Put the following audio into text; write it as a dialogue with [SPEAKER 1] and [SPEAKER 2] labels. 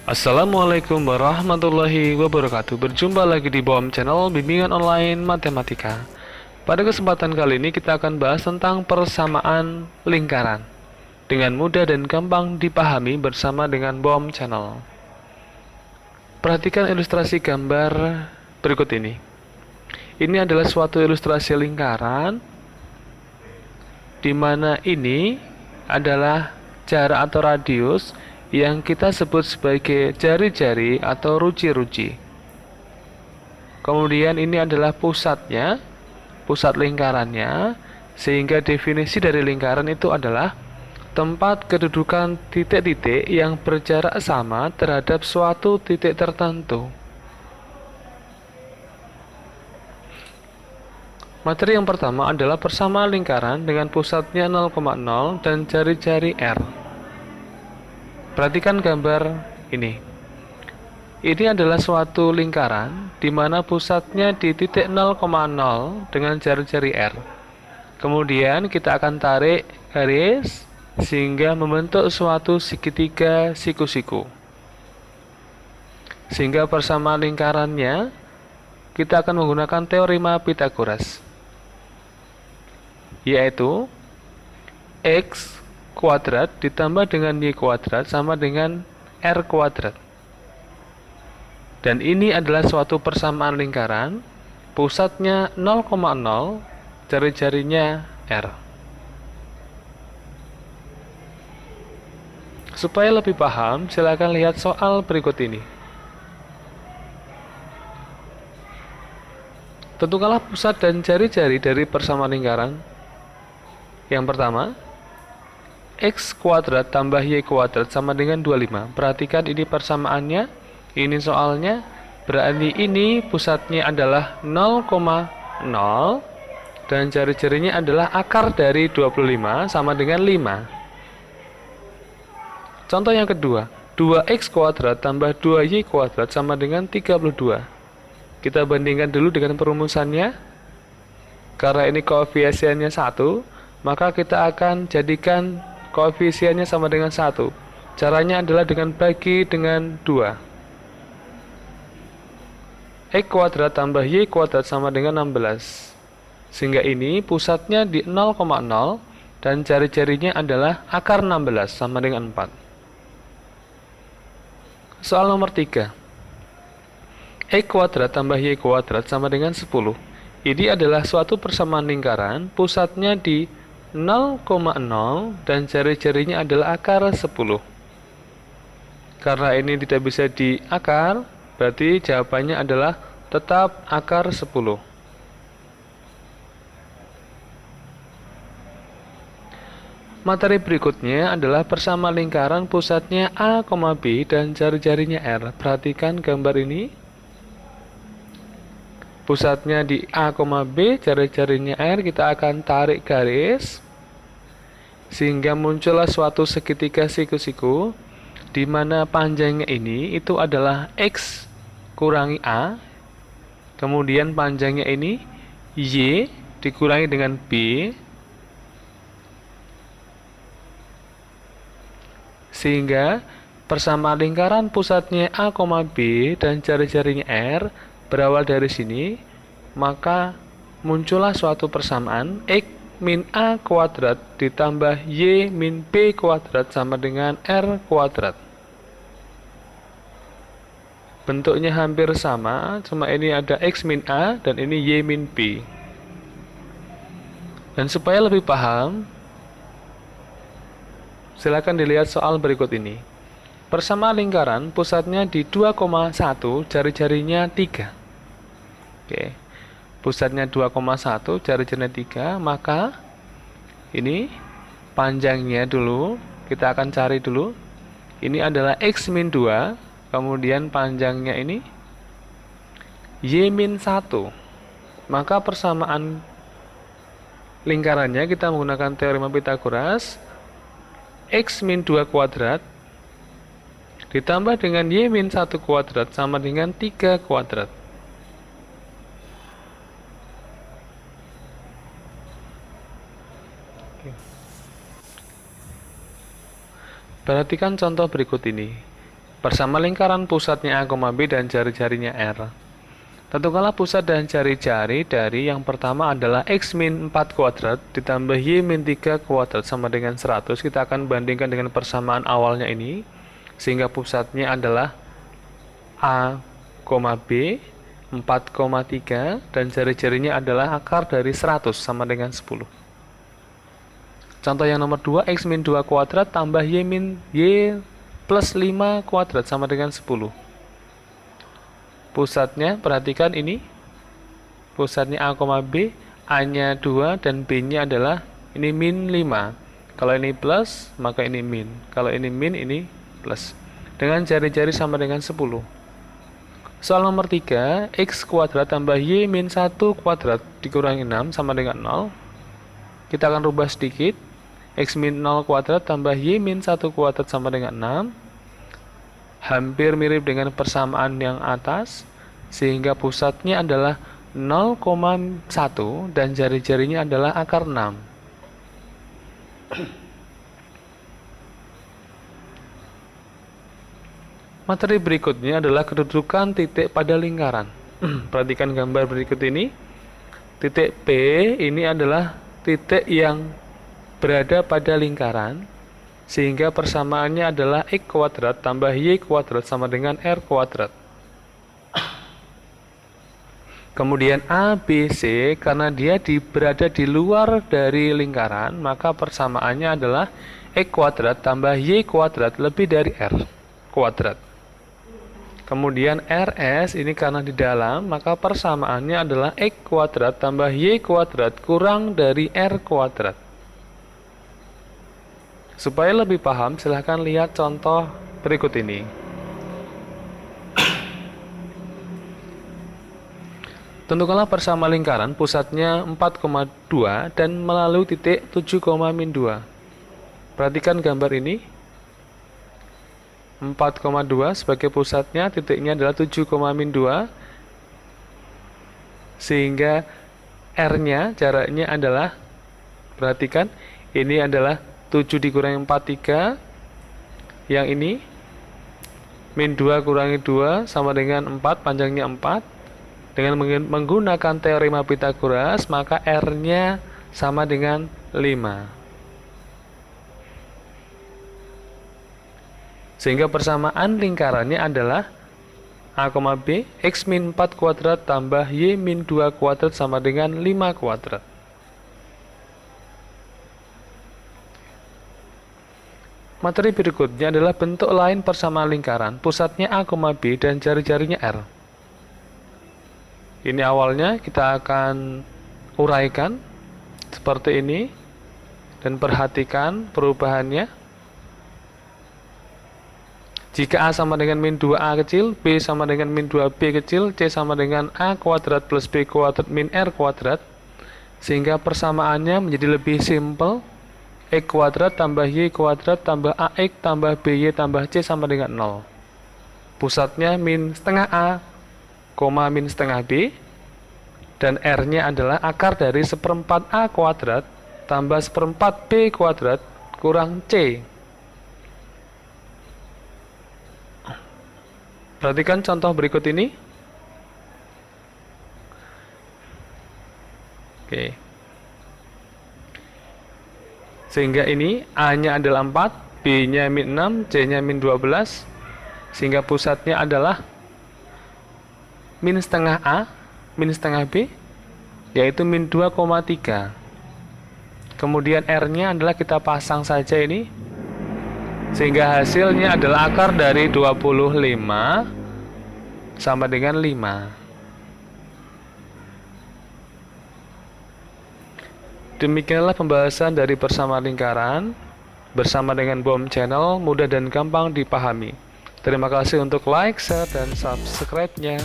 [SPEAKER 1] Assalamualaikum warahmatullahi wabarakatuh. Berjumpa lagi di BOM Channel Bimbingan Online Matematika. Pada kesempatan kali ini kita akan bahas tentang persamaan lingkaran dengan mudah dan gampang dipahami bersama dengan BOM Channel. Perhatikan ilustrasi gambar berikut ini. Ini adalah suatu ilustrasi lingkaran di mana ini adalah jarak atau radius yang kita sebut sebagai jari-jari atau ruci-ruci. Kemudian ini adalah pusatnya, pusat lingkarannya, sehingga definisi dari lingkaran itu adalah tempat kedudukan titik-titik yang berjarak sama terhadap suatu titik tertentu. Materi yang pertama adalah persamaan lingkaran dengan pusatnya 0,0 dan jari-jari R. Perhatikan gambar ini. Ini adalah suatu lingkaran di mana pusatnya di titik 0,0 dengan jari-jari R. Kemudian kita akan tarik garis sehingga membentuk suatu segitiga siku-siku. Sehingga persamaan lingkarannya kita akan menggunakan teorema Pythagoras, yaitu X kuadrat ditambah dengan Y kuadrat sama dengan R kuadrat. Dan ini adalah suatu persamaan lingkaran, pusatnya 0,0, jari-jarinya R. Supaya lebih paham, silakan lihat soal berikut ini. Tentukanlah pusat dan jari-jari dari persamaan lingkaran. Yang pertama, X kuadrat tambah Y kuadrat sama dengan 25. Perhatikan ini persamaannya, ini soalnya, berarti ini pusatnya adalah 0,0 dan jari-jarinya adalah akar dari 25 sama dengan 5. Contoh yang kedua, 2X kuadrat tambah 2Y kuadrat sama dengan 32. Kita bandingkan dulu dengan perumusannya. Karena ini koefisiennya 1, maka kita akan jadikan koefisiennya sama dengan 1. Caranya adalah dengan bagi dengan 2. X kuadrat tambah Y kuadrat sama dengan 16. Sehingga ini pusatnya di 0,0 dan jari-jarinya adalah akar 16 sama dengan 4. Soal nomor 3. X kuadrat tambah Y kuadrat sama dengan 10. Ini adalah suatu persamaan lingkaran, pusatnya di 0,0 dan jari-jarinya adalah akar 10. Karena ini tidak bisa diakar, berarti jawabannya adalah tetap akar 10. Materi berikutnya adalah persamaan lingkaran, pusatnya A, B dan jari-jarinya R. Perhatikan gambar ini. Pusatnya di A, B, jari-jarinya R, kita akan tarik garis sehingga muncullah suatu segitiga siku-siku di mana panjangnya ini itu adalah X kurangi A, kemudian panjangnya ini Y dikurangi dengan B, sehingga persamaan lingkaran pusatnya A, B dan jari-jarinya R berawal dari sini, maka muncullah suatu persamaan X min A kuadrat ditambah Y min B kuadrat sama dengan R kuadrat. Bentuknya hampir sama, cuma ini ada X min A dan ini Y min B. Dan supaya lebih paham, silakan dilihat soal berikut ini. Persamaan lingkaran pusatnya di 2,1, jari-jarinya 3. Oke. Pusatnya 2,1, jari-jarinya 3, maka ini panjangnya dulu, kita akan cari dulu. Ini adalah X min 2, kemudian panjangnya ini Y min 1. Maka persamaan lingkarannya kita menggunakan teorema Pythagoras. X min 2 kuadrat ditambah dengan Y min 1 kuadrat sama dengan 3 kuadrat. Perhatikan contoh berikut ini. Bersama lingkaran pusatnya A, B dan jari-jarinya R. Tentukanlah pusat dan jari-jari dari yang pertama adalah X min 4 kuadrat ditambah Y min 3 kuadrat sama dengan 100. Kita akan bandingkan dengan persamaan awalnya ini, sehingga pusatnya adalah A, B 4,3 dan jari-jarinya adalah akar dari 100 sama dengan 10. Contoh yang nomor 2, X min 2 kuadrat tambah Y plus 5 kuadrat sama dengan 10. Pusatnya, perhatikan ini, pusatnya A, B, A-nya 2 dan B-nya adalah ini min 5. Kalau ini plus, maka ini min. Kalau ini min, ini plus. Dengan jari-jari sama dengan 10. Soal nomor 3, X kuadrat tambah Y min 1 kuadrat dikurangi 6 sama dengan 0. Kita akan rubah sedikit. X min 0 kuadrat tambah Y min 1 kuadrat sama dengan 6. Hampir mirip dengan persamaan yang atas, sehingga pusatnya adalah 0,1 dan jari-jarinya adalah akar 6. Materi berikutnya adalah kedudukan titik pada lingkaran. Perhatikan gambar berikut ini. Titik P ini adalah titik yang berada pada lingkaran, sehingga persamaannya adalah X kuadrat tambah Y kuadrat sama dengan R kuadrat. Kemudian A, B, C, karena dia berada di luar dari lingkaran, maka persamaannya adalah X kuadrat tambah Y kuadrat lebih dari R kuadrat. Kemudian RS ini karena di dalam, maka persamaannya adalah X kuadrat tambah Y kuadrat kurang dari R kuadrat. Supaya lebih paham, silahkan lihat contoh berikut ini. Tentukanlah persama lingkaran, pusatnya 4,2 dan melalui titik 7,-2. Perhatikan gambar ini. 4,2 sebagai pusatnya, titiknya adalah 7,-2. Sehingga R-nya, jaraknya adalah, perhatikan, ini adalah 7 dikurangi 4, 3. Yang ini min 2 kurangi 2 sama dengan 4, panjangnya 4. Dengan menggunakan teorema Pythagoras, maka R-nya sama dengan 5. Sehingga persamaan lingkarannya adalah A, B, X min 4 kuadrat tambah Y min 2 kuadrat sama dengan 5 kuadrat. Materi berikutnya adalah bentuk lain persamaan lingkaran, pusatnya A, B dan jari-jarinya R. Ini awalnya kita akan uraikan seperti ini dan perhatikan perubahannya. Jika A sama dengan min 2A kecil, B sama dengan min 2B kecil, C sama dengan A kuadrat plus B kuadrat min R kuadrat, sehingga persamaannya menjadi lebih simpel. X kuadrat tambah Y kuadrat tambah AX tambah BY tambah C sama dengan 0. Pusatnya min setengah A, min setengah B, dan R-nya adalah akar dari 1/4 A kuadrat tambah 1/4 B kuadrat kurang C. Perhatikan contoh berikut ini. Oke. Sehingga ini A-nya adalah 4, B-nya min 6, C-nya min 12. Sehingga pusatnya adalah min setengah A, min setengah B, yaitu min 2,3. Kemudian R-nya adalah kita pasang saja ini. Sehingga hasilnya adalah akar dari 25 sama dengan 5. Demikianlah pembahasan dari persamaan lingkaran bersama dengan BOM Channel, mudah dan gampang dipahami. Terima kasih untuk like, share, dan subscribe-nya.